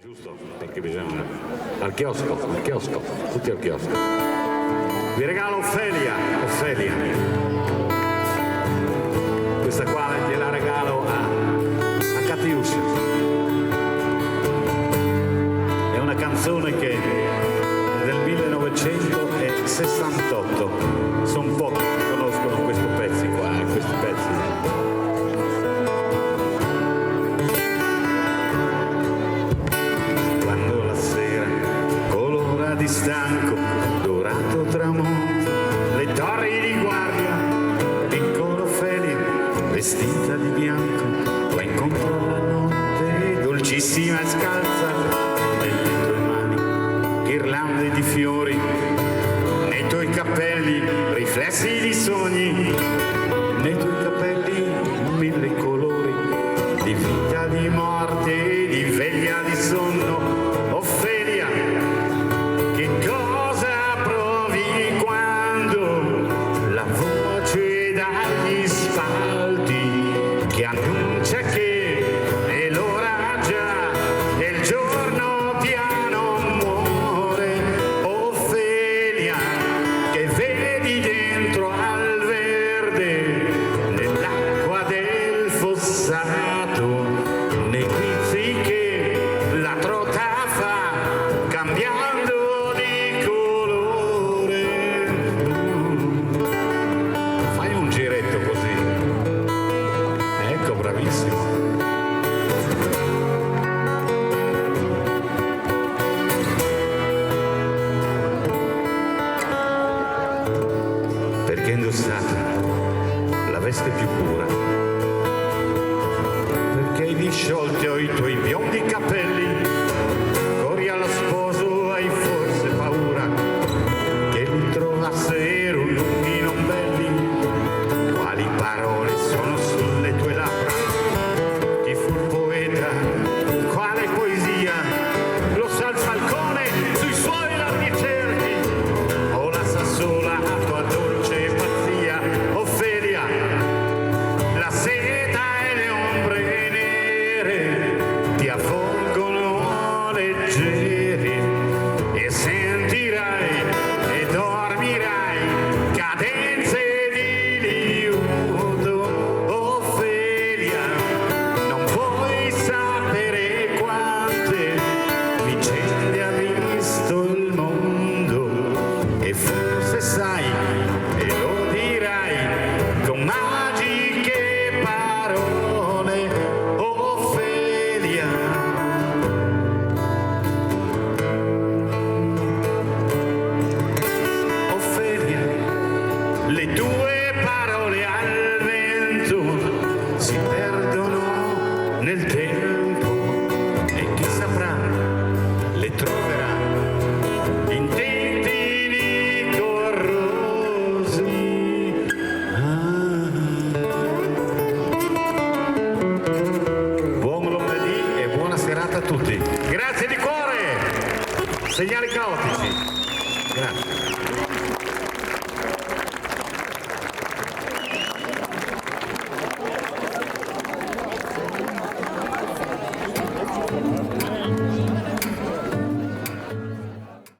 Giusto, perché bisogna... Al chiosco, tutti al chiosco. Vi regalo Ofelia. Questa qua gliela regalo a Catiuscia. È una canzone che è del 1968. Sono pochi che conoscono questi pezzi qua, questi pezzi. Di stanco, dorato tramonto, le torri di guardia, piccolo Ofelia, vestita di bianco, va incontro alla notte, dolcissima e scalza, nelle tue mani, ghirlande di fiori, nei tuoi capelli, riflessi di sogni, nei tuoi capelli, mille colori, di vita, di morte, di veglia, di sonno. Ofelia, che cosa provi quando la voce dagli spalti che annuncia che è l'ora già e il giorno piano muore? Ofelia, che vedi dentro al verde, nell'acqua del fossato, nei guizzi che la trota fa, cambiando di colore. Fai un giretto così. Ecco, bravissimo. Perché indossate la veste più pura? Perché hai disciolto i tuoi biondi capelli? Corri allo sposo, hai forse paura che li trovassero lunghi non belli? Quali parole sono sulle tue labbra? Chi fu il poeta? Quale poesia? Lo sa il falcone sui suoi larghi cerchi? O la sa sola la tua dolce pazzia? Ofelia, la seta e le ombre nere ti avvolgono leggeri e sentirai e dormirai cadenze di liuto. Ofelia, non puoi sapere quante vicende ha visto il mondo e forse sai e lo dirai con magiche parole. Ofelia, Ofelia, le tue parole al vento si perdono nel tempo e chi saprà le troverà in tintini corrosi. Buon lunedì e buona serata a tutti. Grazie di cuore. Segnali caotici. Grazie.